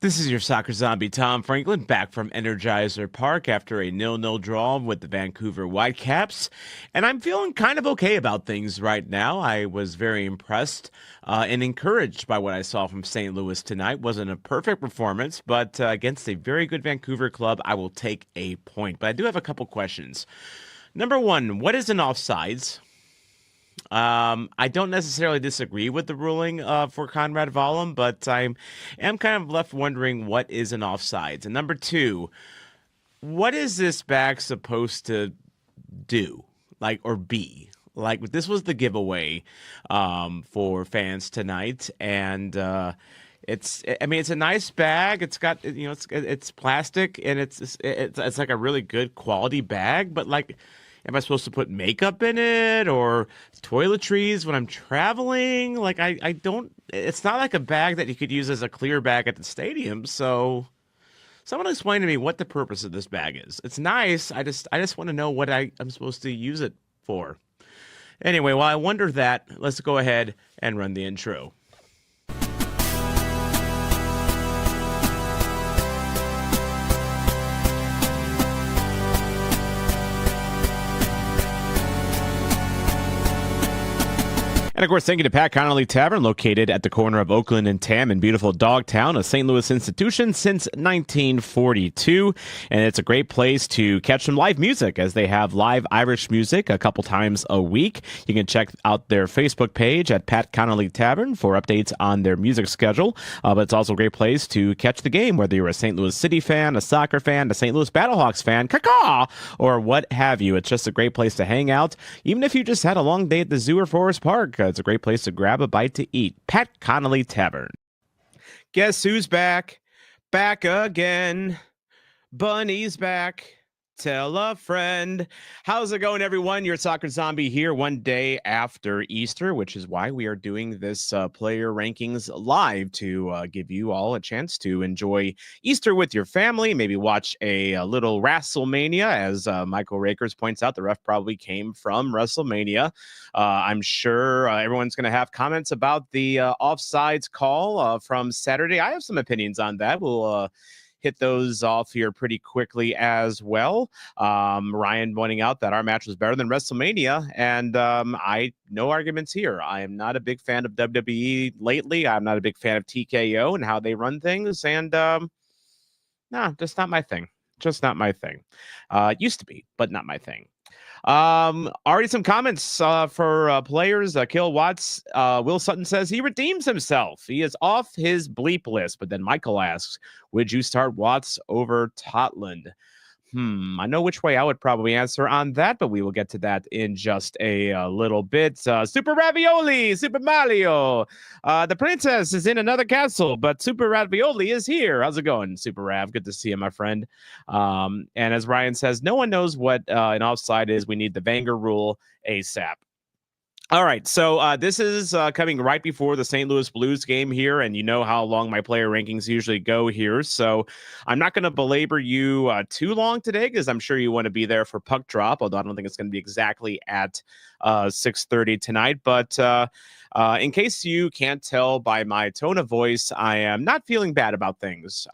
This is your soccer zombie, Tom Franklin, back from Energizer Park after a 0-0 draw with the Vancouver Whitecaps. And I'm feeling kind of okay about things right now. I was very impressed and encouraged by what I saw from St. Louis tonight. Wasn't a perfect performance, but against a very good Vancouver club, I will take a point. But I do have a couple questions. Number one, what is an offsides? I don't necessarily disagree with the ruling for Conrad Vollum, but I am kind of left wondering what is an offsides. And number two, what is this bag supposed to do, like, or be? Like, this was the giveaway for fans tonight, and I mean, it's a nice bag. It's got, it's plastic, and it's like a really good quality bag, but like, am I supposed to put makeup in it or toiletries when I'm traveling? Like, I don't, it's not like a bag that you could use as a clear bag at the stadium. So someone explain to me what the purpose of this bag is. It's nice. I just want to know what I'm supposed to use it for. Anyway, while I wonder that, let's go ahead and run the intro. And of course, thank you to Pat Connolly Tavern, located at the corner of Oakland and Tam in beautiful Dogtown, a St. Louis institution since 1942. And it's a great place to catch some live music, as they have live Irish music a couple times a week. You can check out their Facebook page at Pat Connolly Tavern for updates on their music schedule. But it's also a great place to catch the game, whether you're a St. Louis City fan, a soccer fan, a St. Louis Battlehawks fan, caw, or what have you. It's just a great place to hang out, even if you just had a long day at the zoo or Forest Park. It's a great place to grab a bite to eat. Pat Connolly Tavern. Guess who's back? Back again. Bunny's back. Tell a friend. How's it going, everyone? Your soccer zombie here one day after Easter, which is why we are doing this player rankings live to give you all a chance to enjoy Easter with your family, maybe watch a little WrestleMania. As Michael Rakers points out, the ref probably came from WrestleMania. I'm sure everyone's going to have comments about the offsides call from Saturday. I have some opinions on that. We'll hit those off here pretty quickly as well. Ryan pointing out that our match was better than WrestleMania, and I no arguments here. I am not a big fan of WWE lately. I'm not a big fan of TKO and how they run things, and no, just not my thing. Just not my thing. Used to be, but not my thing. Already some comments for players. Kill Watts. Will Sutton says he redeems himself. He is off his bleep list. But then Michael asks, would you start Watts over Totland? I know which way I would probably answer on that, but we will get to that in just a little bit. Super Ravioli, Super Mario. The princess is in another castle, but Super Ravioli is here. How's it going, Super Rav? Good to see you, my friend. And as Ryan says, no one knows what an offside is. We need the Vanger rule ASAP. All right, so this is coming right before the St. Louis Blues game here, and you know how long my player rankings usually go here, so I'm not going to belabor you too long today, because I'm sure you want to be there for puck drop, although I don't think it's going to be exactly at 6:30 tonight, but in case you can't tell by my tone of voice, I am not feeling bad about things.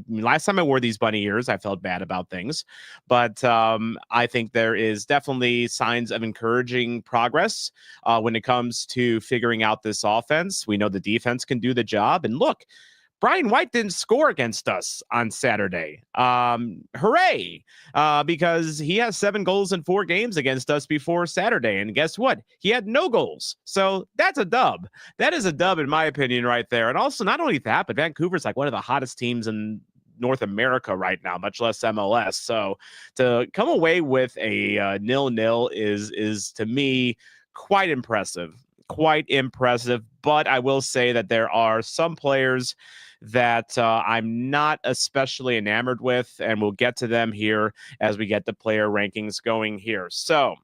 Last time I wore these bunny ears, I felt bad about things, but I think there is definitely signs of encouraging progress when it comes to figuring out this offense. We know the defense can do the job, and look, Brian White didn't score against us on Saturday. Hooray! Because he has 7 goals in 4 games against us before Saturday. And guess what? He had no goals. So that's a dub. That is a dub, in my opinion, right there. And also, not only that, but Vancouver's like one of the hottest teams in North America right now, much less MLS. So to come away with a 0-0 is to me quite impressive. Quite impressive. But I will say that there are some players that I'm not especially enamored with, and we'll get to them here as we get the player rankings going here. So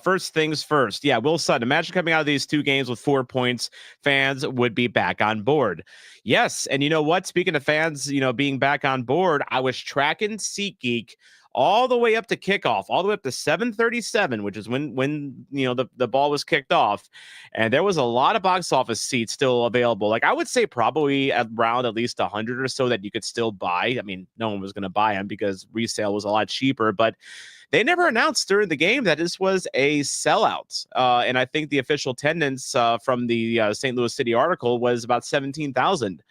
first things first. Yeah, Will Sutton. Imagine coming out of these 2 games with 4 points. Fans would be back on board. Yes, and you know what? Speaking of fans, being back on board, I was tracking SeatGeek all the way up to kickoff, all the way up to 7:37, which is when the ball was kicked off, and there was a lot of box office seats still available. Like I would say probably around at least 100 or so that you could still buy. I mean, no one was going to buy them because resale was a lot cheaper, but they never announced during the game that this was a sellout. And I think the official attendance from the St. Louis City article was about 17,000.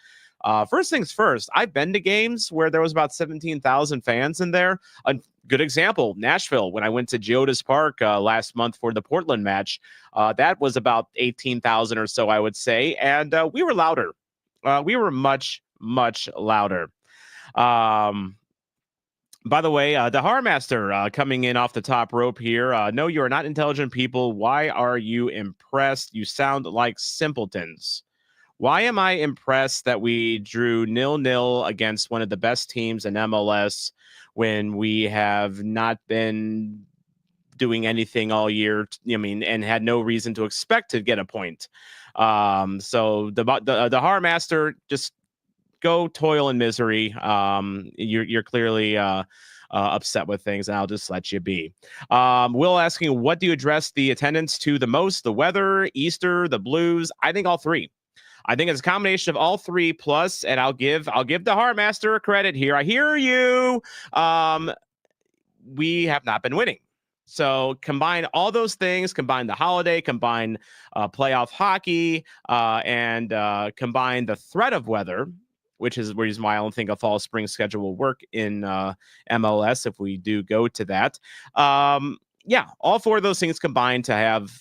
First things first, I've been to games where there was about 17,000 fans in there. A good example, Nashville, when I went to Geodis Park last month for the Portland match, that was about 18,000 or so, I would say. And we were louder. We were much, much louder. By the way, the Harmaster coming in off the top rope here. No, you are not intelligent people. Why are you impressed? You sound like simpletons. Why am I impressed that we drew 0-0 against one of the best teams in MLS when we have not been doing anything all year? I mean, and had no reason to expect to get a point. So the Harmaster, just go toil in misery. You're clearly upset with things, and I'll just let you be. Will asking, what do you address the attendance to the most? The weather, Easter, the Blues? I think all three. I think it's a combination of all three plus, and I'll give the Heartmaster a credit here. I hear you. We have not been winning. So combine all those things, combine the holiday, combine playoff hockey, and combine the threat of weather, which is the reason why I don't think a fall spring schedule will work in MLS if we do go to that. Yeah, all four of those things combined to have,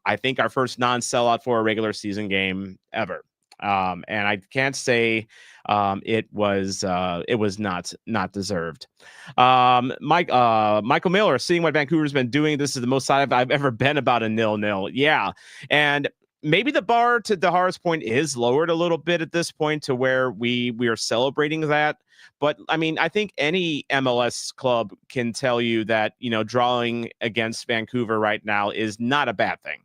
I think, our first non-sellout for a regular season game ever. And I can't say it was not deserved. Michael Miller, seeing what Vancouver's been doing, this is the most side I've ever been about a 0-0. Yeah, and maybe the bar, to Dahara's point, is lowered a little bit at this point to where we are celebrating that. But I mean, I think any MLS club can tell you that, drawing against Vancouver right now is not a bad thing.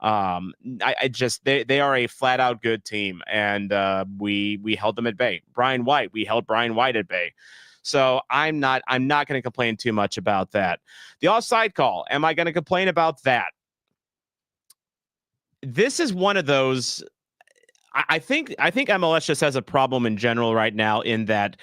I just, they are a flat out good team, and we held them at bay. We held Brian White at bay. So I'm not going to complain too much about that. The offside call, am I going to complain about that? This is one of those. I think MLS just has a problem in general right now in that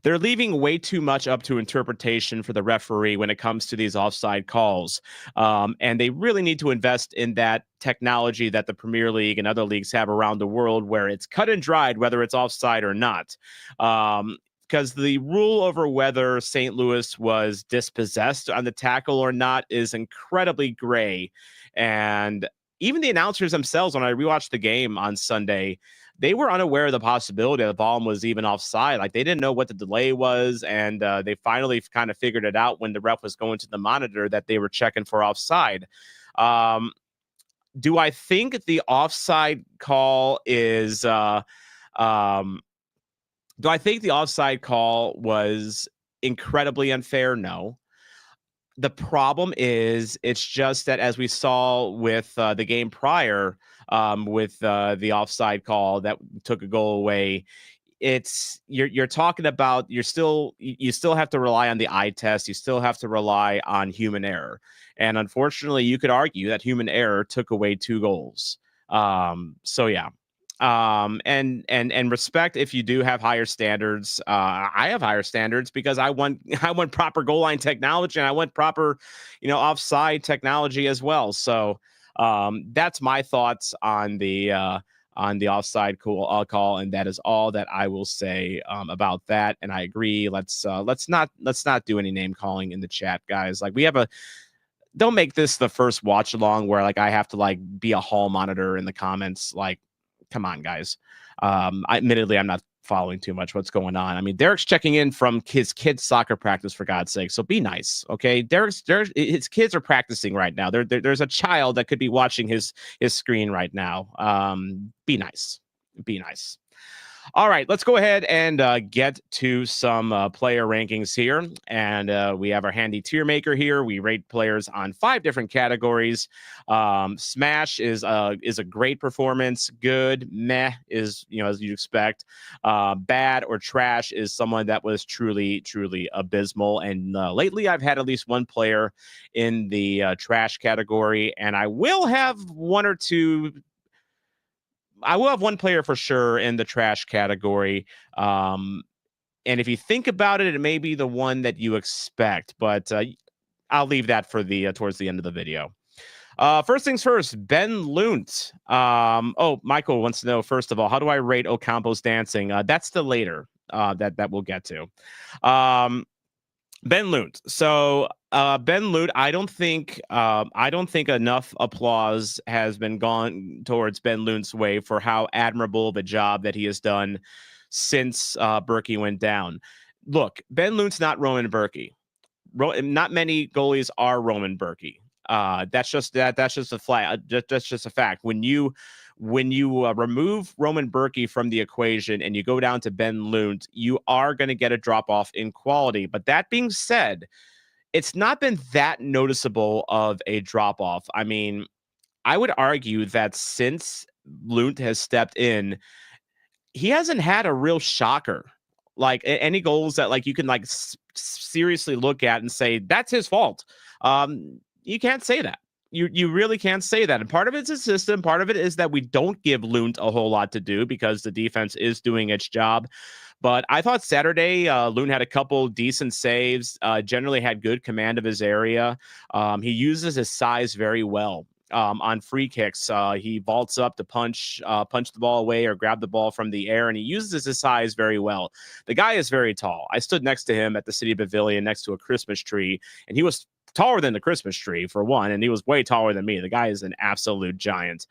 they're leaving way too much up to interpretation for the referee when it comes to these offside calls. And they really need to invest in that technology that the Premier League and other leagues have around the world, where it's cut and dried, whether it's offside or not. Because the rule over whether St. Louis was dispossessed on the tackle or not is incredibly gray. And even the announcers themselves, when I rewatched the game on Sunday, they were unaware of the possibility that the ball was even offside. Like, they didn't know what the delay was, and they finally kind of figured it out when the ref was going to the monitor that they were checking for offside. Do I think the offside call is? Do I think the offside call was incredibly unfair? No. The problem is, it's just that, as we saw with the game prior, with the offside call that took a goal away, it's you're talking about you still have to rely on the eye test. You still have to rely on human error, and unfortunately, you could argue that human error took away 2 goals. So yeah. And respect if you do have higher standards. I have higher standards because I want proper goal line technology, and I want proper, offside technology as well. So that's my thoughts on the offside call, and that is all that I will say about that. And I agree. Let's not do any name calling in the chat, guys. Like, don't make this the first watch along where like I have to be a hall monitor in the comments. Like, come on, guys. Admittedly, I'm not following too much what's going on. I mean, Derek's checking in from his kids' soccer practice, for God's sake. So be nice, okay? His kids are practicing right now. There's a child that could be watching his screen right now. Be nice. Be nice. All right, let's go ahead and get to some player rankings here. And we have our handy tier maker here. We rate players on 5 different categories. Smash is a great performance. Good, meh is, as you'd expect. Bad or trash is someone that was truly, truly abysmal. And lately, I've had at least one player in the trash category, and I will have one player for sure in the trash category. Um, and if you think about it, it may be the one that you expect, but I'll leave that for the towards the end of the video. First things first, Ben Lunt. Michael wants to know, first of all, how do I rate Ocampo's dancing? That's the later that we'll get to. Ben Lunt. So Ben Lunt, I don't think enough applause has been gone towards Ben Lunt's way for how admirable of a job that he has done since Berkey went down. Look, Ben Lunt's not Roman Berkey. Not many goalies are Roman Berkey. That's just a flat. That's just a fact. When you remove Roman Berkey from the equation and you go down to Ben Lunt, you are going to get a drop off in quality. But that being said, it's not been that noticeable of a drop off. I mean, I would argue that since Lunt has stepped in, he hasn't had a real shocker. Like any goals that like you can like seriously look at and say that's his fault. You can't say that. You really can't say that. And part of it's a system. Part of it is that we don't give Lunt a whole lot to do because the defense is doing its job. But I thought Saturday, Lunt had a couple decent saves, generally had good command of his area. He uses his size very well. On free kicks, he vaults up to punch the ball away or grab the ball from the air, and he uses his size very well. The guy is very tall. I stood next to him at the City Pavilion next to a Christmas tree, and he was taller than the Christmas tree for one, and he was way taller than me. The guy is an absolute giant.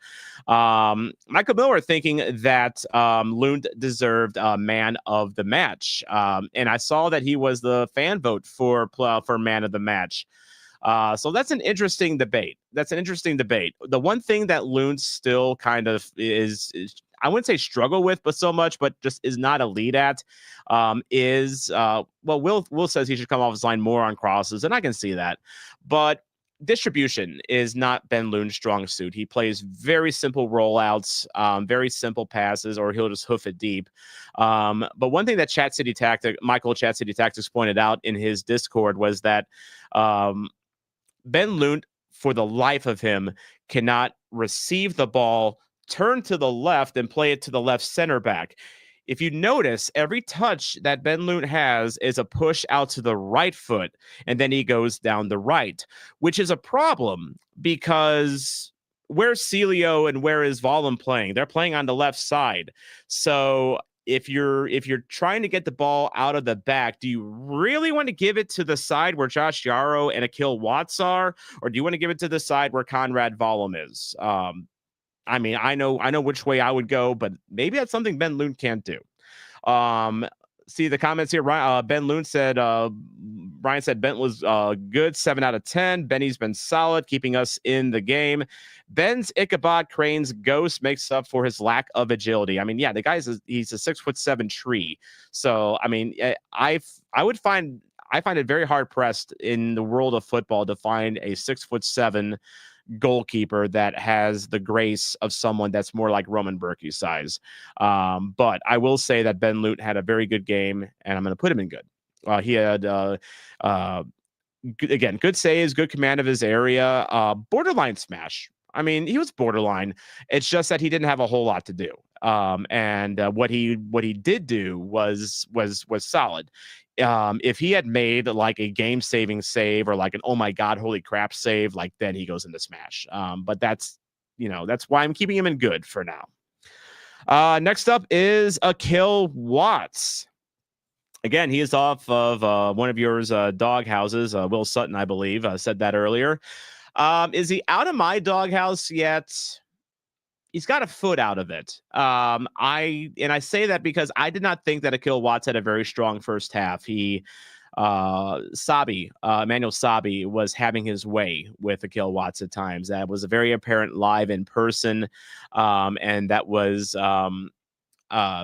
Michael Miller thinking that Lund deserved man of the match, and I saw that he was the fan vote for man of the match. So that's an interesting debate. The one thing that Lund still kind of is I wouldn't say struggle with, but so much, but just is not a lead at, Will says he should come off his line more on crosses, and I can see that. But distribution is not Ben Lund's strong suit. He plays very simple rollouts, very simple passes, or he'll just hoof it deep. But one thing that Michael Chat City Tactics pointed out in his Discord was that Ben Lund, for the life of him, cannot receive the ball, turn to the left, and play it to the left center back. If you notice, every touch that Ben Lund has is a push out to the right foot, and then he goes down the right, which is a problem because where's Celio and where is Volum playing? They're playing on the left side. So if you're trying to get the ball out of the back, do you really want to give it to the side where Josh Yarrow and Akil Watts are, or do you want to give it to the side where Conrad Volum is? I mean, I know which way I would go, but maybe that's something Ben Lund can't do. See the comments here. Ben Lund said, Brian said Bent was good, 7 out of 10. Benny's been solid, keeping us in the game. Ben's Ichabod Crane's ghost makes up for his lack of agility. I mean, yeah, the guy's he's a 6'7" tree. So, I mean, I find it very hard pressed in the world of football to find a 6'7" goalkeeper that has the grace of someone that's more like Roman Berkey's size. But I will say that Ben Lund had a very good game, and I'm going to put him in good. He had, again, good saves, good command of his area, borderline smash. I mean, he was borderline. It's just that he didn't have a whole lot to do. And what he did do was solid. If he had made like a game-saving save or like an oh my god, holy crap save, like then he goes into smash. But that's why I'm keeping him in good for now. Next up is Akil Watts. Again, he is off of one of yours dog houses. Will Sutton, I believe, said that earlier. Is he out of my doghouse yet? He's got a foot out of it. I say that because I did not think that Akil Watts had a very strong first half. Emmanuel Sabi was having his way with Akil Watts at times. That was a very apparent live in person. And that was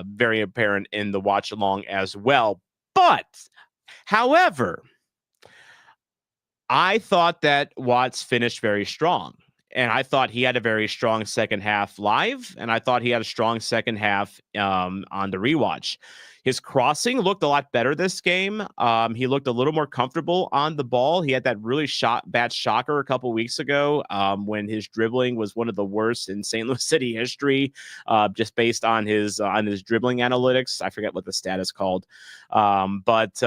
very apparent in the watch along as well. But, however, I thought that Watts finished very strong. And I thought he had a very strong second half live, and I thought he had a strong second half on the rewatch. His crossing looked a lot better this game. He looked a little more comfortable on the ball. He had that really bad shocker a couple weeks ago when his dribbling was one of the worst in St. Louis City history, just based on his dribbling analytics. I forget what the stat is called, but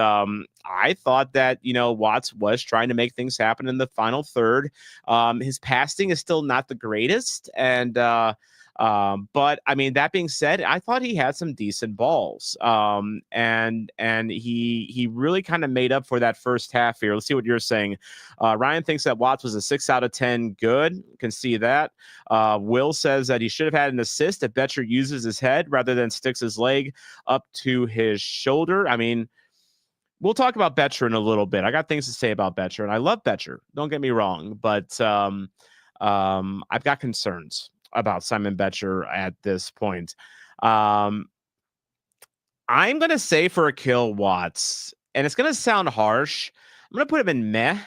I thought that Watts was trying to make things happen in the final third. His passing is still not the greatest, and but I mean, that being said, I thought he had some decent balls. And he really kind of made up for that first half here. Let's see what you're saying. Ryan thinks that Watts was a 6 out of 10. Good. Can see that. Will says that he should have had an assist if Betcher uses his head rather than sticks his leg up to his shoulder. I mean, we'll talk about Betcher in a little bit. I got things to say about Betcher, and I love Betcher. Don't get me wrong, but I've got concerns about Simon Betcher at this point. I'm going to say for Akil Watts, and it's going to sound harsh, I'm going to put him in meh.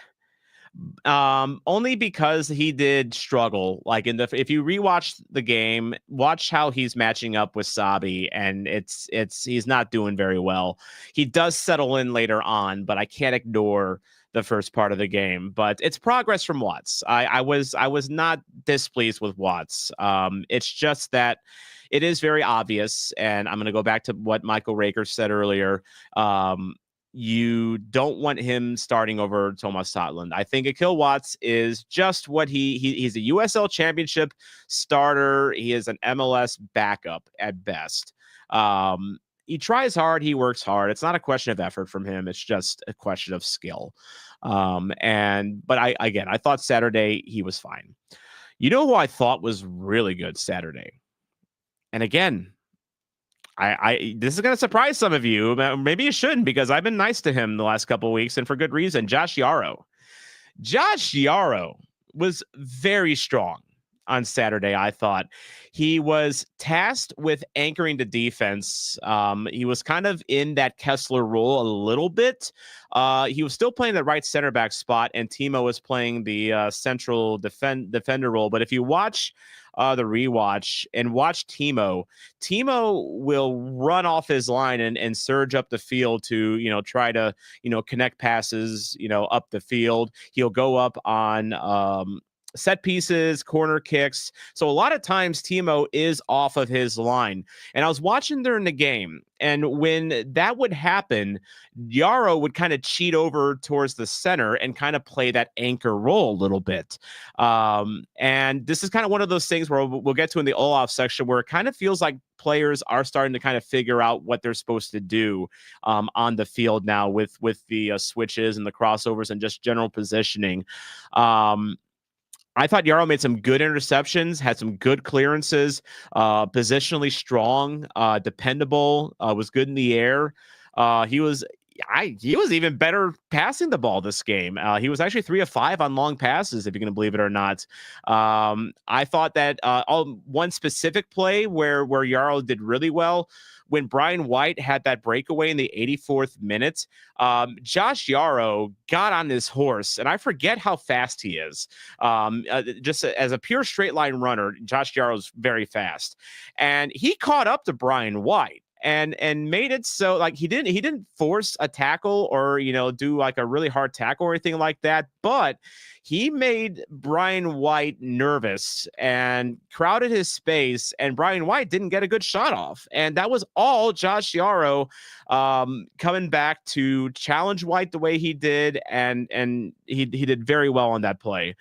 Only because he did struggle. Like if you rewatch the game, watch how he's matching up with Sabi, and he's not doing very well. He does settle in later on, but I can't ignore the first part of the game. But it's progress from Watts. I was not displeased with Watts. It's just that it is very obvious, and I'm going to go back to what Michael Raker said earlier. You don't want him starting over Thomas Sotland. I think Akil Watts is just what he's a USL Championship starter. He is an MLS backup at best. He tries hard. He works hard. It's not a question of effort from him. It's just a question of skill. But I thought Saturday he was fine. You know who I thought was really good Saturday? And again, this is going to surprise some of you. Maybe it shouldn't, because I've been nice to him the last couple of weeks, and for good reason. Josh Yarrow. Josh Yarrow was very strong on Saturday. I thought he was tasked with anchoring the defense. He was kind of in that Kessler role a little bit. He was still playing the right center back spot, and Timo was playing the central defender role. But if you watch the rewatch and watch Timo will run off his line and surge up the field to, try to, connect passes, up the field. He'll go up on set pieces, corner kicks. So a lot of times Timo is off of his line. And I was watching during the game, and when that would happen, Yarrow would kind of cheat over towards the center and kind of play that anchor role a little bit. And this is kind of one of those things where we'll get to in the Olaf section, where it kind of feels like players are starting to kind of figure out what they're supposed to do on the field now with the switches and the crossovers and just general positioning. I thought Yarrow made some good interceptions, had some good clearances, positionally strong, dependable, was good in the air. He was even better passing the ball this game. He was actually 3 of 5 on long passes, if you're going to believe it or not. I thought that one specific play where Yarrow did really well, when Brian White had that breakaway in the 84th minute, Josh Yarrow got on his horse, and I forget how fast he is. Just as a pure straight line runner, Josh Yarrow's very fast, and he caught up to Brian White. And made it so like he didn't force a tackle or do like a really hard tackle or anything like that, but he made Brian White nervous and crowded his space, and Brian White didn't get a good shot off. And that was all Josh Yarrow coming back to challenge White the way he did, and he did very well on that play.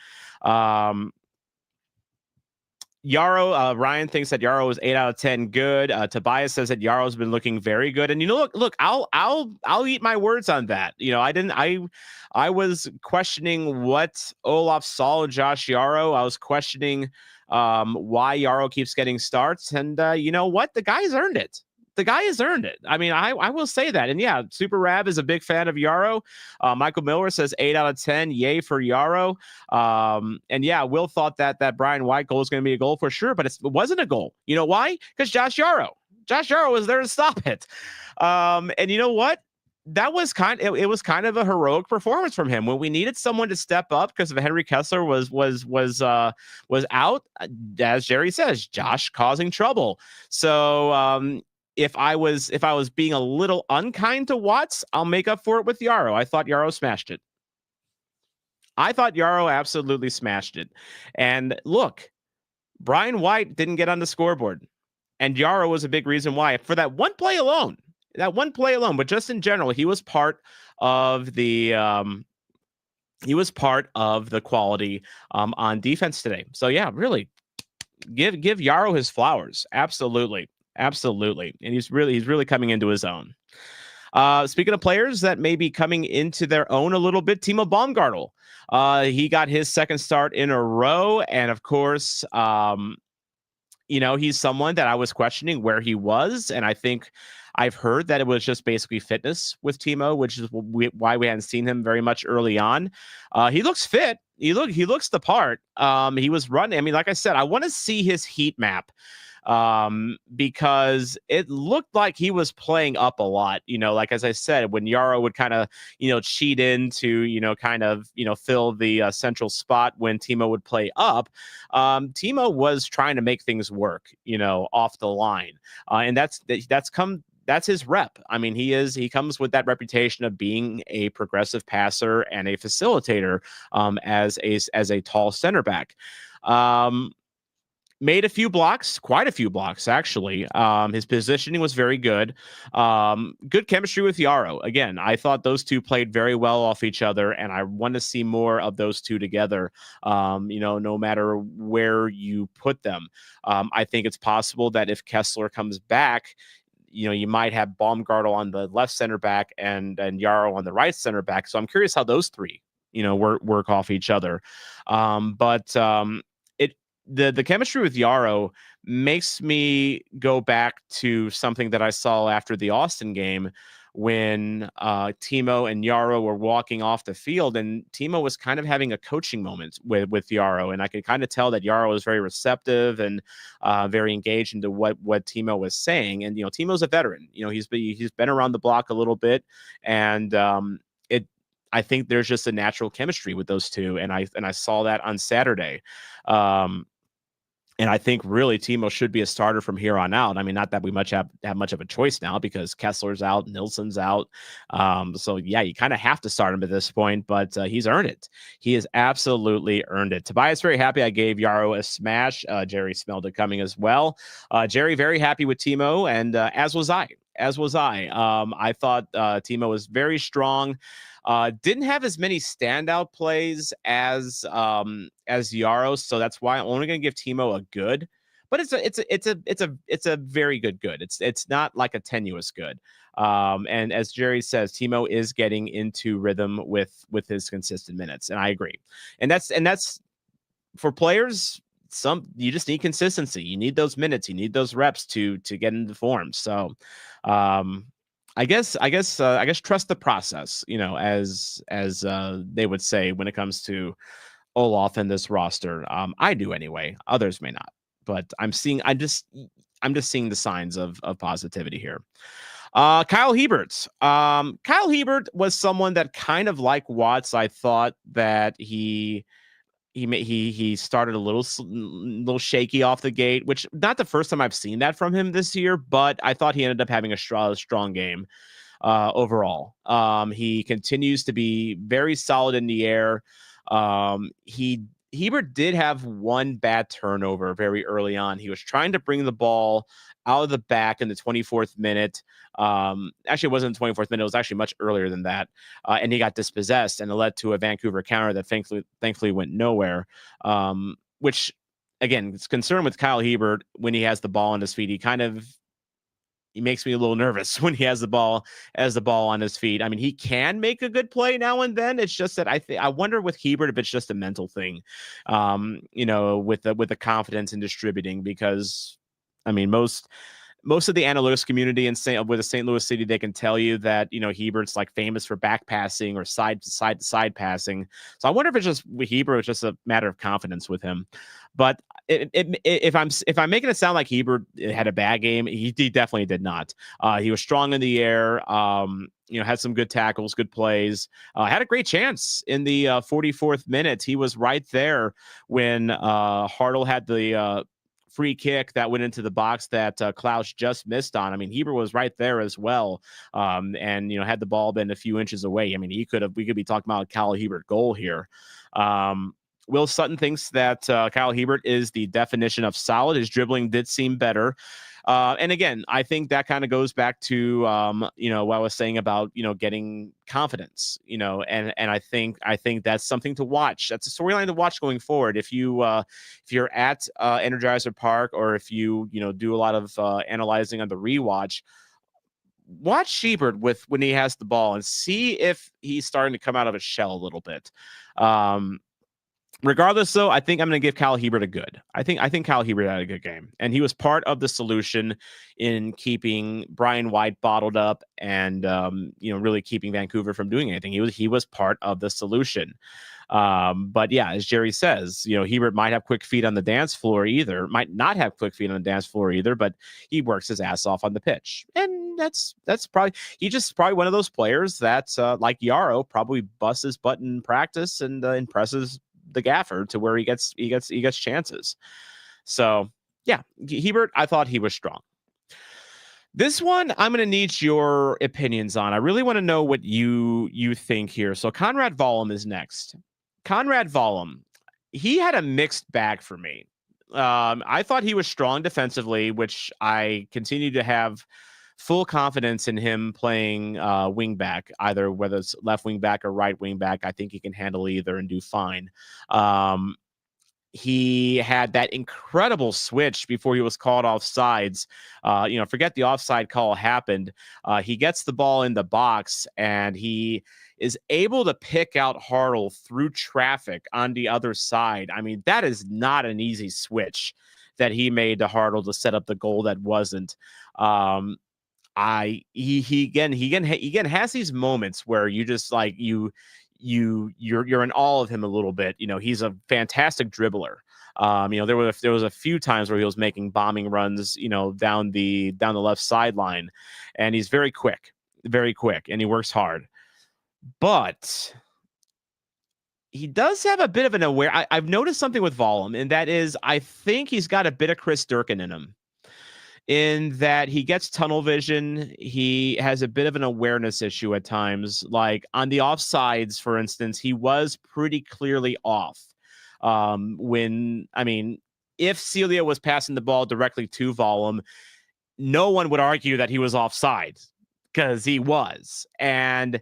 Yarrow, Ryan thinks that Yarrow is 8 out of 10 good. Tobias says that Yarrow's been looking very good. And look, I'll eat my words on that. I was questioning what Olaf saw in Josh Yarrow. I was questioning why Yarrow keeps getting starts. And you know what? The guy's earned it. The guy has earned it. I mean, I will say that. And yeah, Super Rab is a big fan of Yarrow. Michael Miller says 8 out of 10. Yay for Yarrow. And yeah, Will thought that Brian White goal was going to be a goal for sure, but it wasn't a goal. You know why? Because Josh Yarrow. Josh Yaro was there to stop it. And you know what? That was it was kind of a heroic performance from him when we needed someone to step up because of Henry Kessler was out. As Jerry says, Josh causing trouble. So if I was being a little unkind to Watts, I'll make up for it with Yaro. I thought Yaro smashed it. I thought Yaro absolutely smashed it. And look, Brian White didn't get on the scoreboard, and Yaro was a big reason why. For that one play alone, but just in general, he was part of the quality on defense today. So yeah, really give Yaro his flowers. Absolutely. And he's really coming into his own. Speaking of players that may be coming into their own a little bit, Timo Baumgartel. He got his second start in a row, and of course, he's someone that I was questioning where he was, and I think I've heard that it was just basically fitness with Timo, which is why we hadn't seen him very much early on. He looks fit. He looks the part. He was running. I mean, like I said, I want to see his heat map because it looked like he was playing up a lot, like, as I said, when Yaro would kind of, cheat in to, fill the central spot when Timo would play up. Timo was trying to make things work, off the line. And that's his rep. I mean, he comes with that reputation of being a progressive passer and a facilitator, as a tall center back. Made quite a few blocks, actually. His positioning was very good. Good chemistry with Yaro. Again, I thought those two played very well off each other, and I want to see more of those two together, no matter where you put them. I think it's possible that if Kessler comes back, you might have Baumgartel on the left center back and Yaro on the right center back. So I'm curious how those three, work off each other. The chemistry with Yaro makes me go back to something that I saw after the Austin game when Timo and Yaro were walking off the field, and Timo was kind of having a coaching moment with Yaro, and I could kind of tell that Yaro was very receptive and very engaged into what Timo was saying. And Timo's a veteran. He's been around the block a little bit, and I think there's just a natural chemistry with those two, and I saw that on Saturday. And I think really Timo should be a starter from here on out. I mean, not that we have much of a choice now because Kessler's out, Nilsson's out. So yeah, you kind of have to start him at this point, but he's earned it. He has absolutely earned it. Tobias, very happy I gave Yaro a smash. Jerry smelled it coming as well. Jerry, very happy with Timo, and as was I. I thought Timo was very strong. Didn't have as many standout plays as Yaro, so that's why I'm only going to give Timo a good. But it's a very good. It's not like a tenuous good. And as Jerry says, Timo is getting into rhythm with his consistent minutes, and I agree. And that's for players. You just need consistency. You need those minutes. You need those reps to get into form. So, I guess trust the process, as they would say when it comes to Olaf and this roster. I do anyway. Others may not, but I'm just seeing the signs of positivity here. Kyle Hebert. Kyle Hebert was someone that kind of like Watts. I thought that he started a little shaky off the gate, which not the first time I've seen that from him this year, but I thought he ended up having a strong game overall. He continues to be very solid in the air. Hebert did have one bad turnover very early on. He was trying to bring the ball out of the back in the 24th minute. Actually, it wasn't the 24th minute. It was actually much earlier than that. And he got dispossessed, and it led to a Vancouver counter that thankfully went nowhere. Which, again, it's concern with Kyle Hebert when he has the ball on his feet. He makes me a little nervous when he has the ball on his feet. I mean, he can make a good play now and then. It's just that I wonder with Hebert if it's just a mental thing, with the confidence in distributing, because I mean, most of the analytics community with the St. Louis City, they can tell you that, Hebert's like famous for back passing or side to side passing. So I wonder if it's just with Hebert, it's just a matter of confidence with him. But if I'm making it sound like Hebert had a bad game, he definitely did not. He was strong in the air. Had some good tackles, good plays. Had a great chance in the 44th minute. He was right there when Hartle had the free kick that went into the box that Klaus just missed on. I mean, Hebert was right there as well, and had the ball been a few inches away, I mean, we could be talking about a Kyle Hebert goal here. Will Sutton thinks that Kyle Hebert is the definition of solid. His dribbling did seem better. And again, I think that kind of goes back to, what I was saying about, getting confidence, and I think that's something to watch. That's a storyline to watch going forward. If you're at Energizer Park, or if you do a lot of analyzing on the rewatch, watch Shebert when he has the ball and see if he's starting to come out of his shell a little bit. Regardless, though, I think I'm going to give Kyle Hebert a good. I think Kyle Hebert had a good game, and he was part of the solution in keeping Brian White bottled up and really keeping Vancouver from doing anything. He was part of the solution. But yeah, as Jerry says, Hebert might have quick feet on the dance floor might not have quick feet on the dance floor either, but he works his ass off on the pitch. And that's probably, he's just probably one of those players that's like Yarrow, probably busts his butt in practice and impresses the gaffer to where he gets chances. So yeah, Hebert, I thought he was strong. This one, I'm going to need your opinions on. I really want to know what you think here. So Conrad Vollum is next. Conrad Vollum, he had a mixed bag for me. I thought he was strong defensively, which I continue to have full confidence in him playing wing back, either whether it's left wing back or right wing back. I think he can handle either and do fine. He had that incredible switch before he was called offsides. Forget the offside call happened. He gets the ball in the box and he is able to pick out Hartle through traffic on the other side. I mean, that is not an easy switch that he made to Hartle to set up the goal that wasn't. He again has these moments where you just like you're in awe of him a little bit. He's a fantastic dribbler. There was a few times where he was making bombing runs, down the left sideline, and he's very quick, and he works hard. But he does have a bit of an I've noticed something with Vollum, and that is I think he's got a bit of Chris Durkin in him, in that he gets tunnel vision. If Celia was passing the ball directly to Vollum, no one would argue that he was offside, because he was. And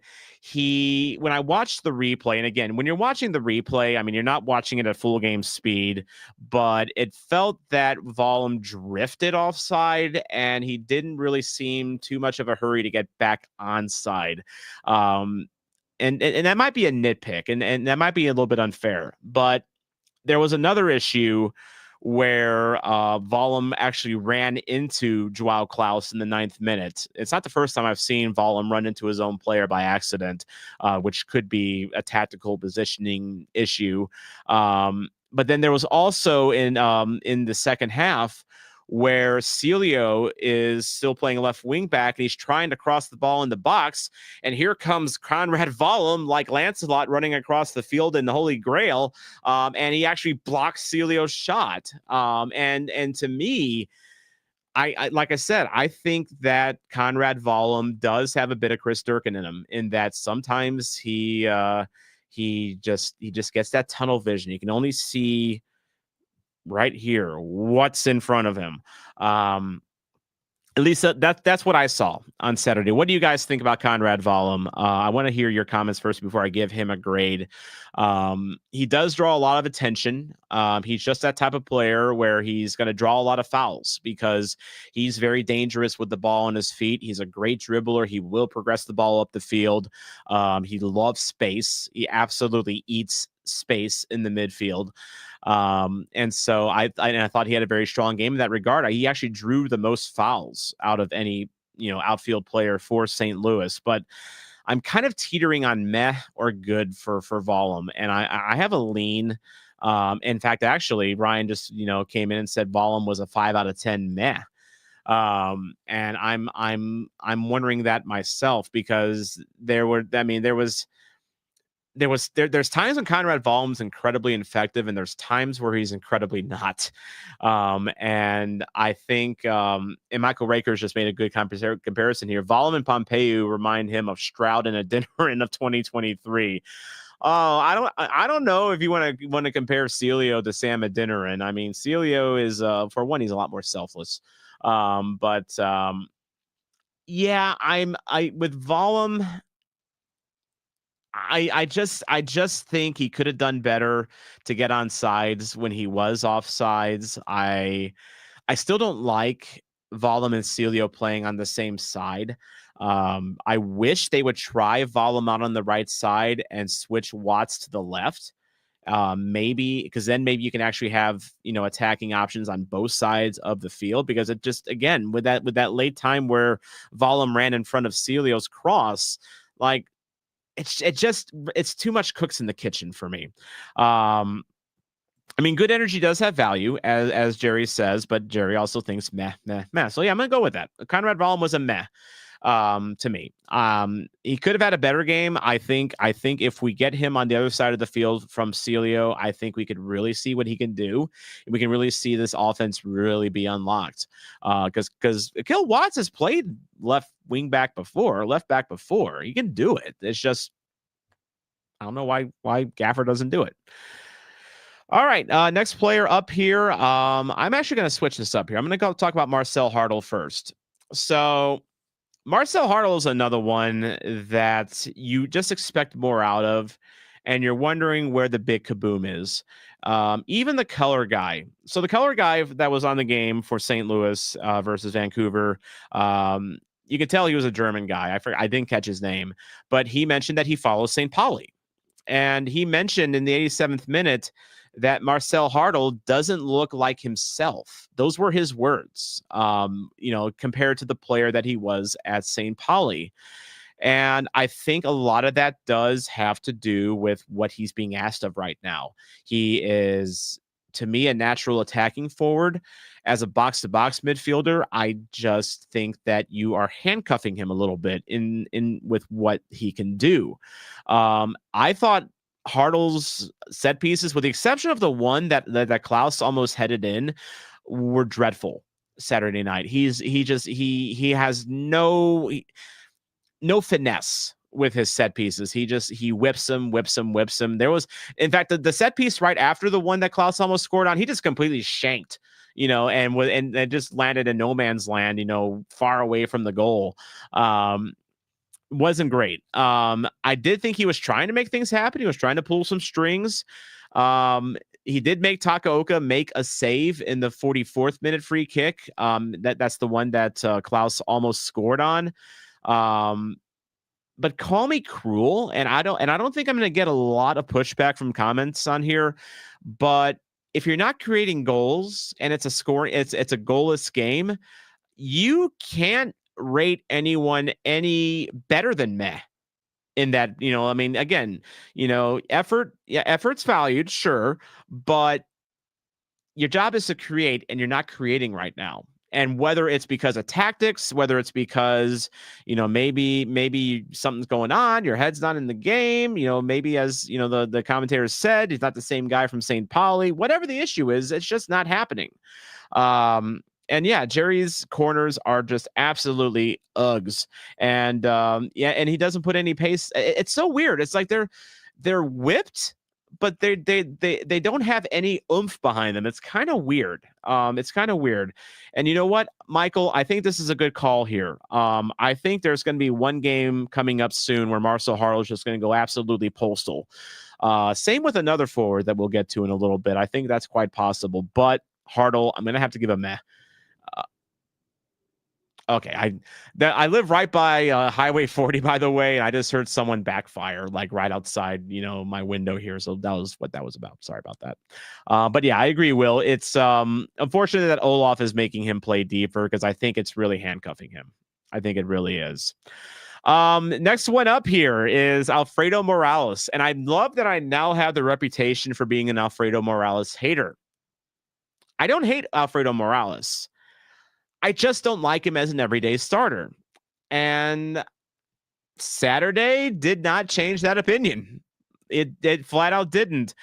when I watched the replay, and again, when you're watching the replay, I mean, you're not watching it at full game speed, but it felt that Vollum drifted offside and he didn't really seem too much of a hurry to get back onside. And that might be a nitpick, and that might be a little bit unfair, but there was another issue where Vollum actually ran into Joao Klaus in the 9th minute. It's not the first time I've seen Vollum run into his own player by accident, which could be a tactical positioning issue. But then there was also in the second half where Celio is still playing left wing back and he's trying to cross the ball in the box. And here comes Conrad Vollum, like Lancelot, running across the field in the Holy Grail. And he actually blocks Celio's shot. And to me, I like I said, I think that Conrad Vollum does have a bit of Chris Durkin in him, in that sometimes he just gets that tunnel vision. You can only see right here what's in front of him. At least that's what I saw on Saturday. What do you guys think about Conrad Vollum? I want to hear your comments first before I give him a grade. He does draw a lot of attention. He's just that type of player where he's going to draw a lot of fouls because he's very dangerous with the ball on his feet. He's a great dribbler. He will progress the ball up the field. He loves space. He absolutely eats space in the midfield. And so I thought he had a very strong game in that regard. He actually drew the most fouls out of any, outfield player for St. Louis, but I'm kind of teetering on meh or good for Vollum. And I have a lean. In fact, actually, Ryan just came in and said Vollum was a 5 out of 10 meh. And I'm wondering that myself, because there's times when Conrad Vollum's incredibly effective, and there's times where he's incredibly not. And I think and Michael Rakers just made a good comparison here. Vollum and Pompeu remind him of Stroud and a dinner in of 2023. Oh, I don't know if you want to compare Celio to Sam Adeniran. I mean, Celio is for one, he's a lot more selfless. But yeah, I with Vollum, I just think he could have done better to get on sides when he was off sides. I still don't like Vollum and Celio playing on the same side. I wish they would try Vollum out on the right side and switch Watts to the left. Maybe, because then maybe you can actually have attacking options on both sides of the field, because it just, again, with that late time where Vollum ran in front of Celio's cross, like it's too much cooks in the kitchen for me. I mean, good energy does have value, as Jerry says, but Jerry also thinks meh, meh, meh. So yeah, I'm gonna go with that. Conrad Vollum was a meh to me. He could have had a better game. I think if we get him on the other side of the field from Celio, I think we could really see what he can do. We can really see this offense really be unlocked. Because Akil Watts has played left back before. He can do it. It's just, I don't know why Gaffer doesn't do it. All right, next player up here. I'm actually going to switch this up here. I'm going to go talk about Marcel Hartl first. So Marcel Hartl is another one that you just expect more out of, and you're wondering where the big kaboom is. Even the color guy. So the color guy that was on the game for St. Louis versus Vancouver, you could tell he was a German guy. I didn't catch his name, but he mentioned that he follows St. Pauli. And he mentioned in the 87th minute that Marcel Hartl doesn't look like himself. Those were his words, compared to the player that he was at St. Pauli. And I think a lot of that does have to do with what he's being asked of right now. He is, to me, a natural attacking forward. As a box-to-box midfielder, I just think that you are handcuffing him a little bit in with what he can do. I thought Hartl's set pieces, with the exception of the one that Klaus almost headed in, were dreadful Saturday night. He has no finesse with his set pieces. He whips them. There was, in fact, the set piece right after the one that Klaus almost scored on, he just completely shanked, and just landed in no man's land, far away from the goal. Wasn't great. I did think he was trying to make things happen. He was trying to pull some strings. He did make Takaoka make a save in the 44th minute free kick. That's the one that Klaus almost scored on. But call me cruel, and I don't think I'm going to get a lot of pushback from comments on here. But if you're not creating goals and it's a goalless game, you can't rate anyone any better than meh in that. I mean, again, effort's valued, sure, but your job is to create, and you're not creating right now. And whether it's because of tactics, whether it's because, maybe something's going on, your head's not in the game, maybe, as the commentators said, he's not the same guy from St. Pauli, whatever the issue is, it's just not happening. And yeah, Jerry's corners are just absolutely Uggs. And and he doesn't put any pace. It's so weird. It's like they're whipped, but they don't have any oomph behind them. It's kind of weird. And you know what, Michael? I think this is a good call here. I think there's going to be one game coming up soon where Marcel Hartl is just going to go absolutely postal. Same with another forward that we'll get to in a little bit. I think that's quite possible. But Hartl, I'm going to have to give a meh. Okay, I live right by Highway 40, by the way, and I just heard someone backfire like right outside, my window here. So that was what that was about. Sorry about that. But yeah, I agree, Will. It's unfortunate that Olaf is making him play deeper, because I think it's really handcuffing him. I think it really is. Next one up here is Alfredo Morales. And I love that I now have the reputation for being an Alfredo Morales hater. I don't hate Alfredo Morales. I just don't like him as an everyday starter. And Saturday did not change that opinion. It flat out didn't.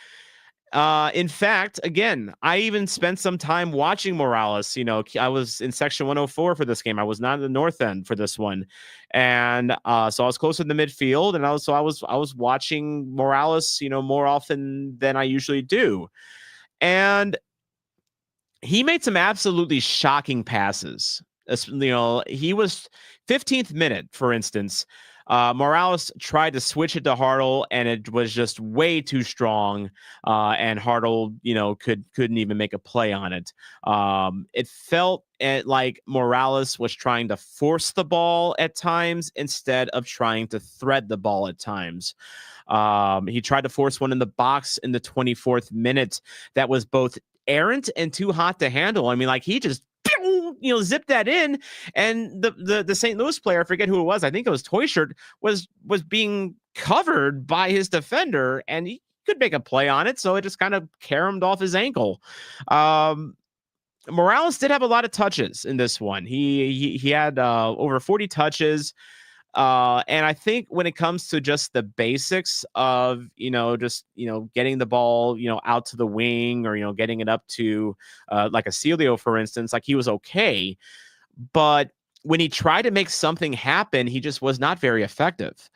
In fact, again, I even spent some time watching Morales. You know, I was in section 104 for this game. I was not in the north end for this one, and so I was closer to the midfield, and I was watching Morales, you know, more often than I usually do, and he made some absolutely shocking passes. You know, he was 15th minute, for instance. Morales tried to switch it to Hartle, and it was just way too strong. And Hartle, you know, couldn't even make a play on it. It felt like Morales was trying to force the ball at times instead of trying to thread the ball at times. He tried to force one in the box in the 24th minute that was both errant and too hot to handle. I mean, like he just zipped that in, and the St. Louis player, I forget who it was, I think it was Toyshirt, was being covered by his defender, and he could make a play on it, so it just kind of caromed off his ankle. Morales did have a lot of touches in this one. He had over 40 touches. And I think when it comes to just the basics of, getting the ball, out to the wing, or, getting it up to like a Celio, for instance, like he was okay. But when he tried to make something happen, he just was not very effective.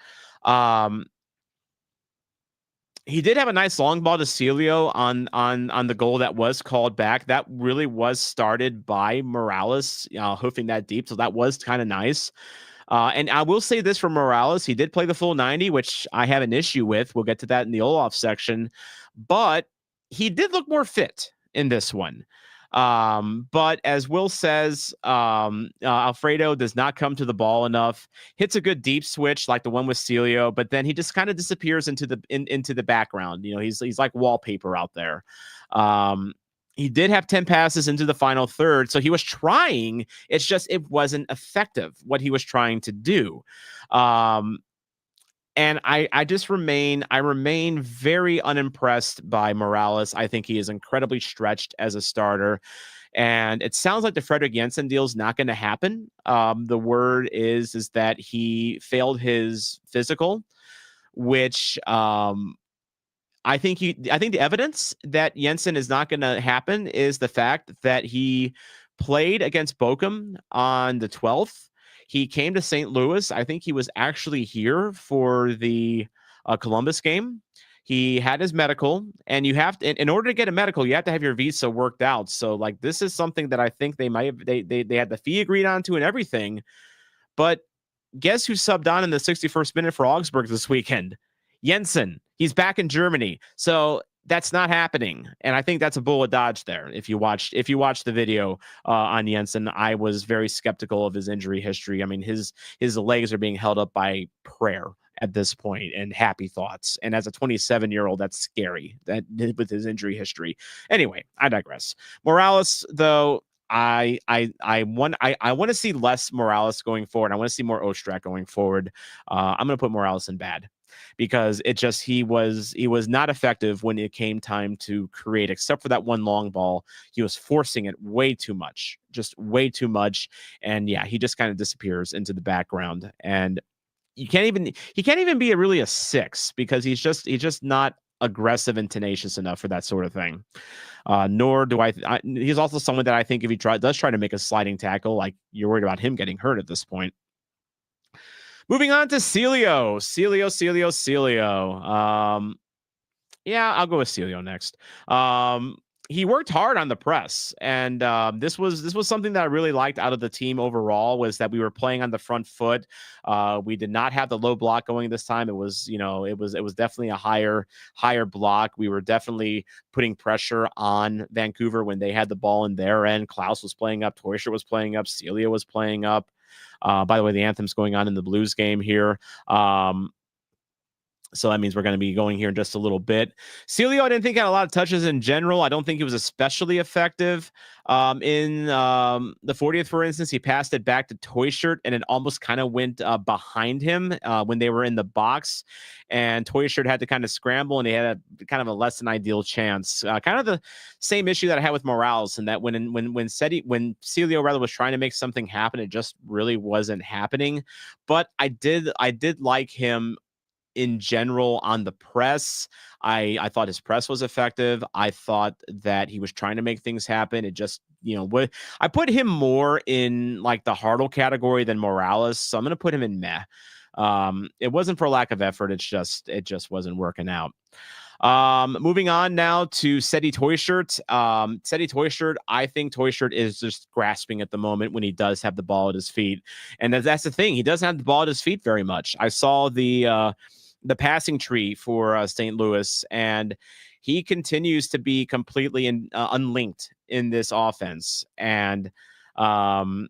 He did have a nice long ball to Celio on the goal that was called back. That really was started by Morales, hoofing that deep. So that was kind of nice. And I will say this for Morales, he did play the full 90, which I have an issue with. We'll get to that in the Olaf section, but he did look more fit in this one. But as Will says, Alfredo does not come to the ball enough, hits a good deep switch like the one with Celio, but then he just kind of disappears into the background. You know, he's like wallpaper out there. He did have 10 passes into the final third, so he was trying. It's just it wasn't effective what he was trying to do. And I remain very unimpressed by Morales. I think he is incredibly stretched as a starter. And it sounds like the Frederik Jensen deal is not going to happen. The word is that he failed his physical, which I think the evidence that Jensen is not going to happen is the fact that he played against Bochum on the 12th. He came to St. Louis. I think he was actually here for the Columbus game. He had his medical, and you have to, in order to get a medical, you have to have your visa worked out. So like, this is something that I think they might have, they had the fee agreed on to and everything, but guess who subbed on in the 61st minute for Augsburg this weekend? Jensen. He's back in Germany. So that's not happening. And I think that's a bullet dodge there. If you watched the video on Jensen, I was very skeptical of his injury history. I mean, his legs are being held up by prayer at this point and happy thoughts. And as a 27-year-old, that's scary that with his injury history. Anyway, I digress. Morales, though, I want to see less Morales going forward. I want to see more Ostrak going forward. I'm going to put Morales in bad because he was not effective when it came time to create, except for that one long ball. He was forcing it way too much, just way too much. And yeah, he just kind of disappears into the background. And he can't even be really a 6 because he's just not aggressive and tenacious enough for that sort of thing. Nor do he's also someone that I think if he does try to make a sliding tackle, like you're worried about him getting hurt at this point. Moving on to Celio. Yeah, I'll go with Celio next. He worked hard on the press, and this was something that I really liked out of the team overall, was that we were playing on the front foot. We did not have the low block going this time. It was definitely a higher block. We were definitely putting pressure on Vancouver when they had the ball in their end. Klaus was playing up, Toysher was playing up, Celio was playing up. By the way, the anthem's going on in the Blues game here. So that means we're going to be going here in just a little bit. Celio, I didn't think had a lot of touches in general. I don't think he was especially effective. In the 40th, for instance, he passed it back to Toy Shirt, and it almost kind of went behind him when they were in the box. And Toy Shirt had to kind of scramble, and he had a kind of a less than ideal chance. Kind of the same issue that I had with Morales, and that when Celio rather was trying to make something happen, it just really wasn't happening. But I did like him in general on the press. I thought his press was effective. I thought that he was trying to make things happen. It just, what I put him more in like the Hartle category than Morales. So I'm going to put him in meh. It wasn't for lack of effort. It just wasn't working out. Moving on now to Seti Toyshirt. Seti Toyshirt, I think Toyshirt is just grasping at the moment when he does have the ball at his feet. And that's the thing. He doesn't have the ball at his feet very much. I saw the passing tree for St. Louis, and he continues to be completely unlinked in this offense. And I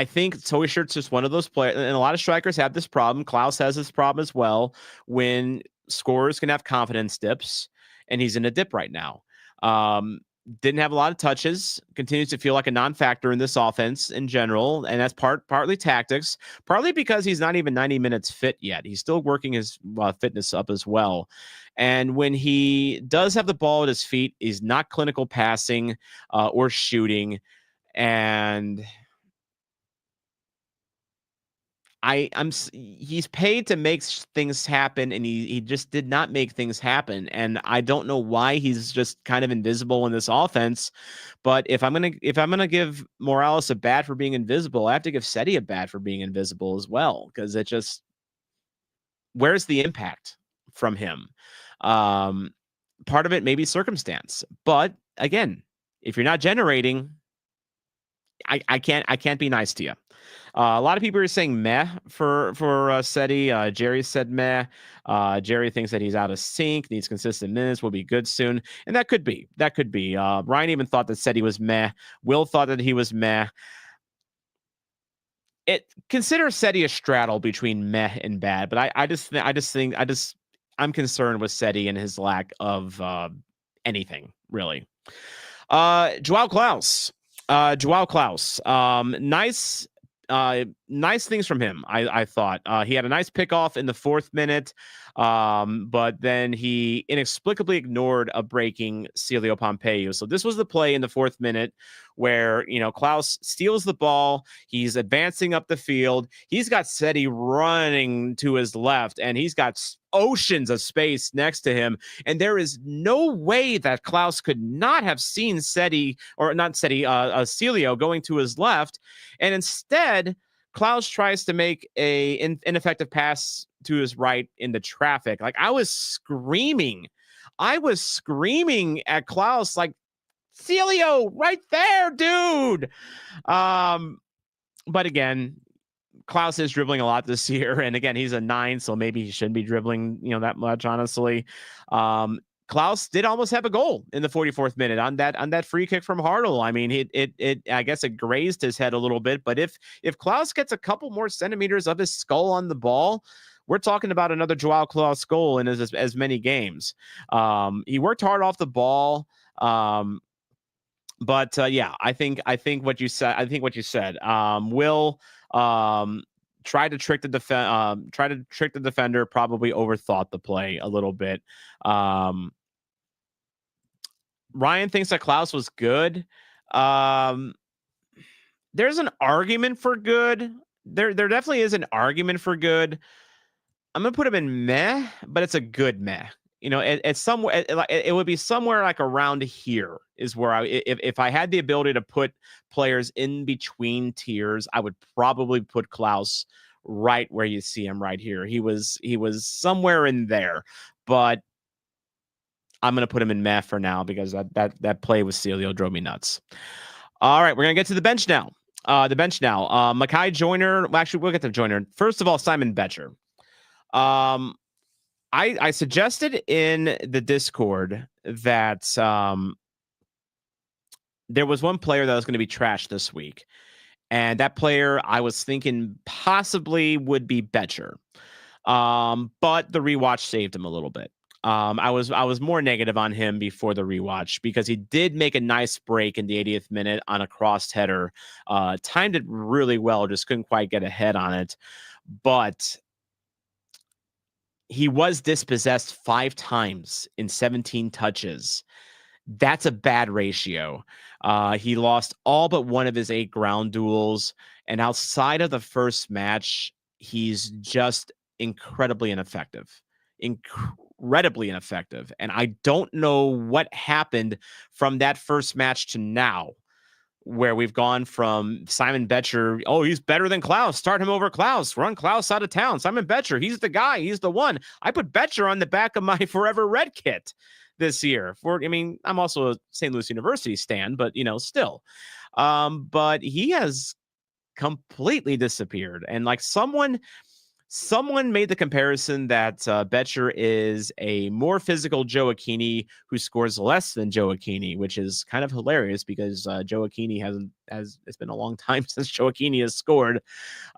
think Toy Shirt's just one of those players, and a lot of strikers have this problem. Klaus has this problem as well, when scorers can have confidence dips, and he's in a dip right now. Didn't have a lot of touches, continues to feel like a non-factor in this offense in general, and that's partly tactics, partly because he's not even 90 minutes fit yet. He's still working his fitness up as well. And when he does have the ball at his feet, he's not clinical passing or shooting. And he's paid to make things happen, and he just did not make things happen. And I don't know why he's just kind of invisible in this offense. But if I'm gonna give Morales a bad for being invisible, I have to give Seti a bad for being invisible as well, because it just, where's the impact from him? Part of it may be circumstance, but again, if you're not generating, I can't be nice to you. A lot of people are saying meh for Seti. Jerry said meh. Jerry thinks that he's out of sync, needs consistent minutes, will be good soon, and that could be. Ryan even thought that Seti was meh. Will thought that he was meh. Consider Seti a straddle between meh and bad, but I'm concerned with Seti and his lack of anything really. Joao Klaus. Nice things from him. I thought he had a nice pickoff in the 4th minute, but then he inexplicably ignored a breaking Celio Pompeu. So this was the play in the 4th minute where, Klaus steals the ball. He's advancing up the field. He's got Seti running to his left, and he's got oceans of space next to him. And there is no way that Klaus could not have seen Celio going to his left. And instead, Klaus tries to make a ineffective pass to his right into traffic. Like, I was screaming at Klaus, like, Celio, right there, dude. But again, Klaus is dribbling a lot this year, and again, he's a 9, so maybe he shouldn't be dribbling, that much, honestly. Klaus did almost have a goal in the 44th minute on that free kick from Hartle. I mean, I guess it grazed his head a little bit, but if Klaus gets a couple more centimeters of his skull on the ball, we're talking about another Joao Klaus goal in as many games. He worked hard off the ball. But yeah, I think what you said. Will try to trick the defender. Probably overthought the play a little bit. Ryan thinks that Klaus was good. There's an argument for good. There definitely is an argument for good. I'm gonna put him in meh, but it's a good meh. It's somewhere. It would be somewhere like around here is where if I had the ability to put players in between tiers, I would probably put Klaus right where you see him right here. He was somewhere in there, but I'm gonna put him in meh for now because that play with Celio drove me nuts. All right, we're gonna get to the bench now. Makai Joyner. Well, actually, we'll get to Joyner first of all. Simon Betcher. I suggested in the Discord that there was one player that was going to be trashed this week, and that player I was thinking possibly would be Betcher. But the rewatch saved him a little bit. I was more negative on him before the rewatch because he did make a nice break in the 80th minute on a crossed header. Timed it really well, just couldn't quite get ahead on it. But he was dispossessed 5 times in 17 touches. That's a bad ratio. He lost all but one of his 8 ground duels. And outside of the first match, he's just incredibly ineffective. Incredibly ineffective. And I don't know what happened from that first match to now, where we've gone from Simon Betcher, oh, he's better than Klaus. Start him over Klaus. Run Klaus out of town. Simon Betcher, he's the guy. He's the one. I put Betcher on the back of my Forever Red kit this year. I'm also a St. Louis University stan, but still. But he has completely disappeared. And like someone made the comparison that Betcher is a more physical Joe Aquini who scores less than Joe Aquini, which is kind of hilarious because Joe Aquini it's been a long time since Joe Aquini has scored.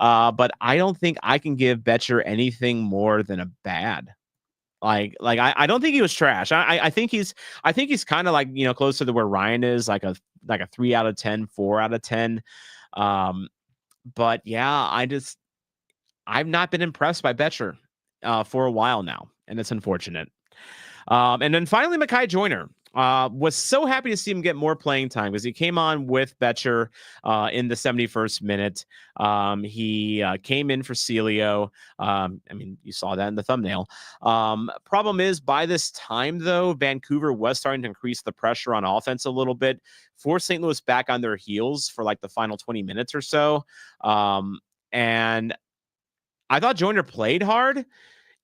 But I don't think I can give Betcher anything more than a bad. I don't think he was trash. I think he's kind of like, closer to where Ryan is, like a 3 out of 10, 4 out of 10. But yeah, I've not been impressed by Betcher for a while now, and it's unfortunate. And then finally, Mekhi Joyner. Was so happy to see him get more playing time because he came on with Betcher in the 71st minute. He came in for Celio. You saw that in the thumbnail. Problem is, by this time, though, Vancouver was starting to increase the pressure on offense a little bit, force St. Louis back on their heels for like the final 20 minutes or so. And I thought Joyner played hard.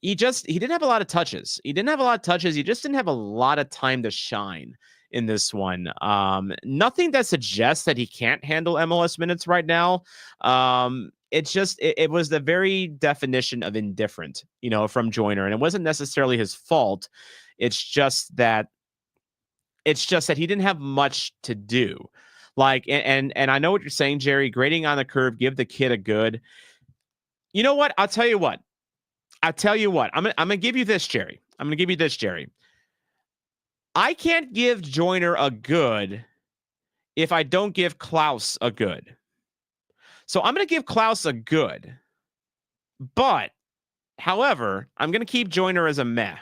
He didn't have a lot of touches. He just didn't have a lot of time to shine in this one. Nothing that suggests that he can't handle MLS minutes right now. It was the very definition of indifferent, from Joyner, and it wasn't necessarily his fault. It's just that he didn't have much to do. And I know what you're saying, Jerry. Grading on the curve, give the kid a good. You know what? I'll tell you what. I'm gonna give you this, Jerry. I can't give Joyner a good if I don't give Klaus a good. So I'm gonna give Klaus a good, but however, I'm gonna keep Joyner as a meh.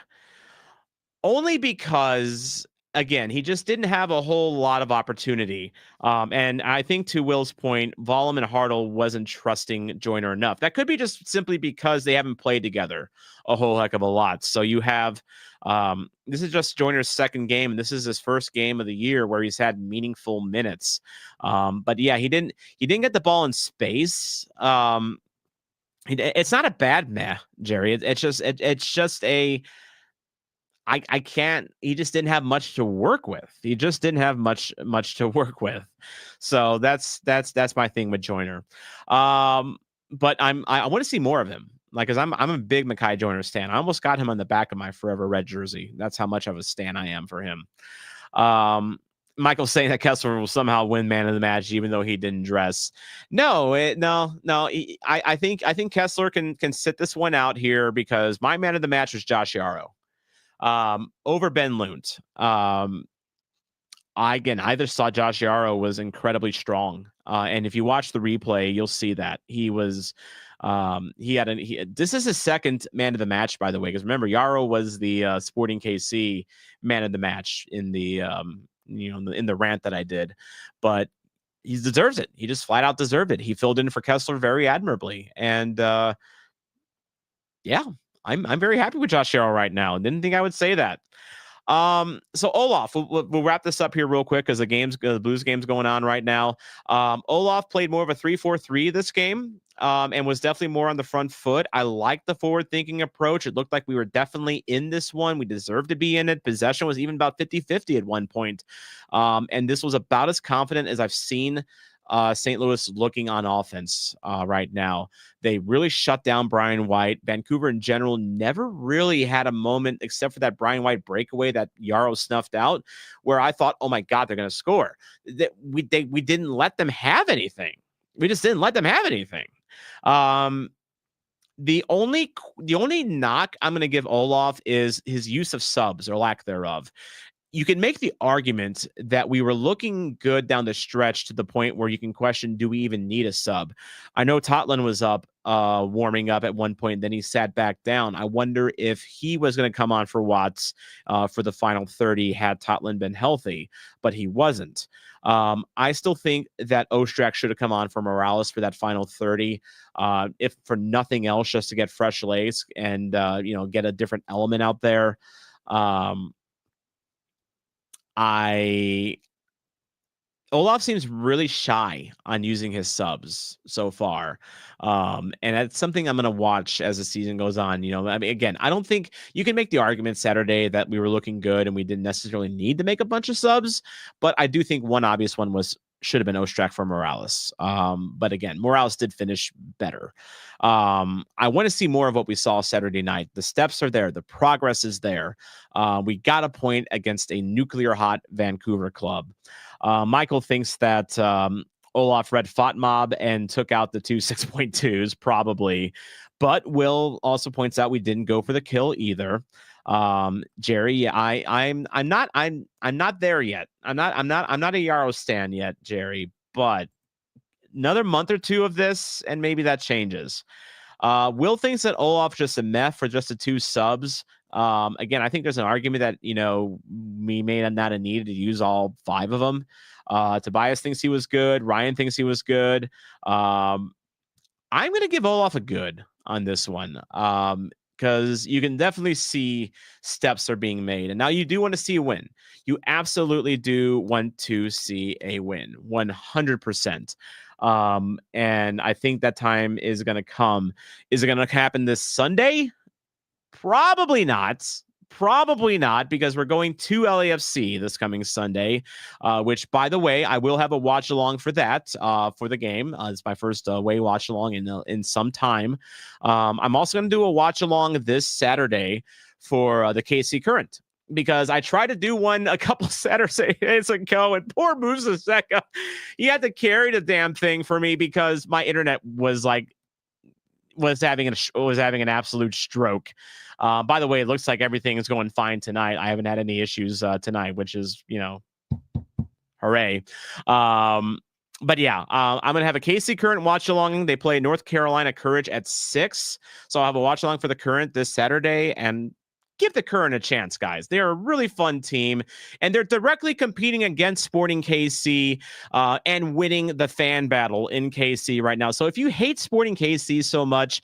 Only because, again, he just didn't have a whole lot of opportunity. And I think, to Will's point, Vollum and Hartl wasn't trusting Joyner enough. That could be just simply because they haven't played together a whole heck of a lot. So you have, this is just Joyner's second game, and this is his first game of the year where he's had meaningful minutes. But yeah, he didn't get the ball in space. It's not a bad meh, Jerry. It's just a, I can't. He just didn't have much to work with. So that's my thing with Joyner. But I want to see more of him. Because I'm a big Mekhi Joyner stan. I almost got him on the back of my Forever Red jersey. That's how much of a stan I am for him. Michael's saying that Kessler will somehow win man of the match, even though he didn't dress. No. I think Kessler can sit this one out here because my man of the match was Josh Yarrow. Over Ben Lunt. I just saw Josh Yarrow was incredibly strong. And if you watch the replay, you'll see that he was, this is his second man of the match, by the way, because remember, Yarrow was the Sporting KC man of the match in the, in the rant that I did, but he deserves it. He just flat out deserved it. He filled in for Kessler very admirably. And, yeah, I'm very happy with Josh Yarrow right now. Didn't think I would say that. So Olaf, we'll wrap this up here real quick because the Blues game's going on right now. Olaf played more of a 3-4-3 this game, and was definitely more on the front foot. I like the forward-thinking approach. It looked like we were definitely in this one. We deserved to be in it. Possession was even about 50-50 at one point. And this was about as confident as I've seen St. Louis looking on offense right now. They really shut down Brian White. Vancouver in general never really had a moment except for that Brian White breakaway that Yarrow snuffed out where I thought, oh my God, they're going to score. We didn't let them have anything. We just didn't let them have anything. The only knock I'm going to give Olaf is his use of subs or lack thereof. You can make the argument that we were looking good down the stretch to the point where you can question, do we even need a sub? I know Totland was up, warming up at one point, then he sat back down. I wonder if he was going to come on for Watts for the final 30 had Totland been healthy, but he wasn't. I still think that Ostrak should have come on for Morales for that final 30, if for nothing else, just to get fresh legs and get a different element out there. I Olaf seems really shy on using his subs so far. And that's something I'm going to watch as the season goes on. I mean, again, I don't think you can make the argument Saturday that we were looking good and we didn't necessarily need to make a bunch of subs. But I do think one obvious one should have been Ostrak for Morales. But again, Morales did finish better. I want to see more of what we saw Saturday night. The steps are there. The progress is there. We got a point against a nuclear hot Vancouver club. Michael thinks that Olaf read FOTMob and took out the two 6.2s, probably. But Will also points out we didn't go for the kill either. Jerry, I'm not there yet. I'm not a Yarrow stan yet, Jerry, but another month or two of this, and maybe that changes. Will thinks that Olaf just a meth for just the two subs. Again, I think there's an argument that, we may not have needed to use all 5 of them. Tobias thinks he was good. Ryan thinks he was good. I'm going to give Olaf a good on this one. Because you can definitely see steps are being made. And now you do want to see a win. You absolutely do want to see a win, 100%. And I think that time is going to come. Is it going to happen this Sunday? Probably not. Probably not, because we're going to LAFC this coming Sunday, which, by the way, I will have a watch along for that for the game. It's my first away watch along in some time. I'm also going to do a watch along this Saturday for the KC Current, because I tried to do one a couple Saturdays ago, and poor Musa Seka, he had to carry the damn thing for me because my internet was having an absolute stroke. By the way, it looks like everything is going fine tonight. I haven't had any issues tonight, which is, hooray. But yeah, I'm going to have a KC Current watch along. They play North Carolina Courage at 6. So I'll have a watch along for the Current this Saturday, and give the Current a chance, guys. They're a really fun team, and they're directly competing against Sporting KC and winning the fan battle in KC right now. So if you hate Sporting KC so much,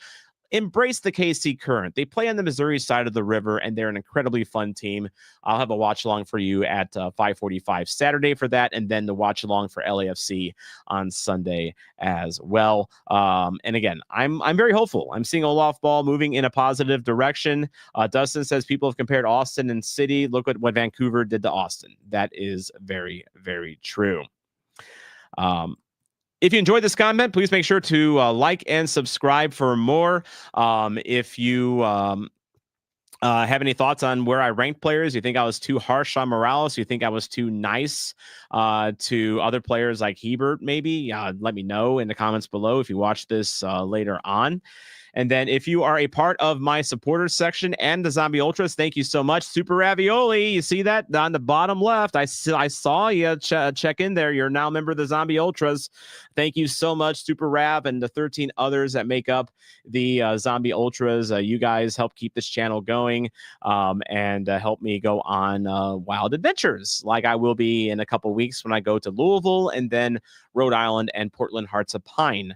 embrace the KC Current. They play on the Missouri side of the river, and they're an incredibly fun team. I'll have a watch along for you at 5:45 Saturday for that, and then the watch along for LAFC on Sunday as well. And again, I'm very hopeful. I'm seeing Olaf Ball moving in a positive direction. Dustin says people have compared Austin and City. Look at what Vancouver did to Austin. That is very, very true. If you enjoyed this comment, please make sure to like and subscribe for more. If you have any thoughts on where I ranked players, you think I was too harsh on Morales, you think I was too nice to other players like Hebert, maybe, let me know in the comments below if you watch this later on. And then if you are a part of my supporters section and the Zombie Ultras, thank you so much. Super Ravioli, you see that on the bottom left? I saw you check in there. You're now a member of the Zombie Ultras. Thank you so much, Super Rav, and the 13 others that make up the Zombie Ultras. You guys help keep this channel going and help me go on wild adventures, like I will be in a couple weeks when I go to Louisville and then Rhode Island and Portland Hearts of Pine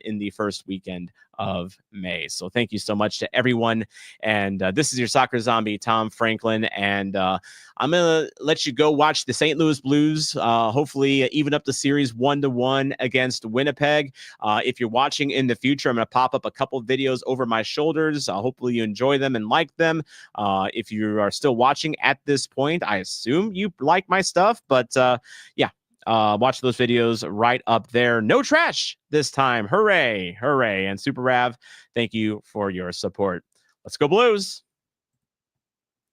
in the first weekend of May. So thank you so much to everyone. And this is your soccer zombie, Tom Franklin. And I'm going to let you go watch the St. Louis Blues, hopefully even up the series 1-1 against Winnipeg. If you're watching in the future, I'm going to pop up a couple of videos over my shoulders. Hopefully you enjoy them and like them. If you are still watching at this point, I assume you like my stuff, but yeah. Watch those videos right up there. No trash this time. Hooray. Hooray. And Super Rav, thank you for your support. Let's go Blues.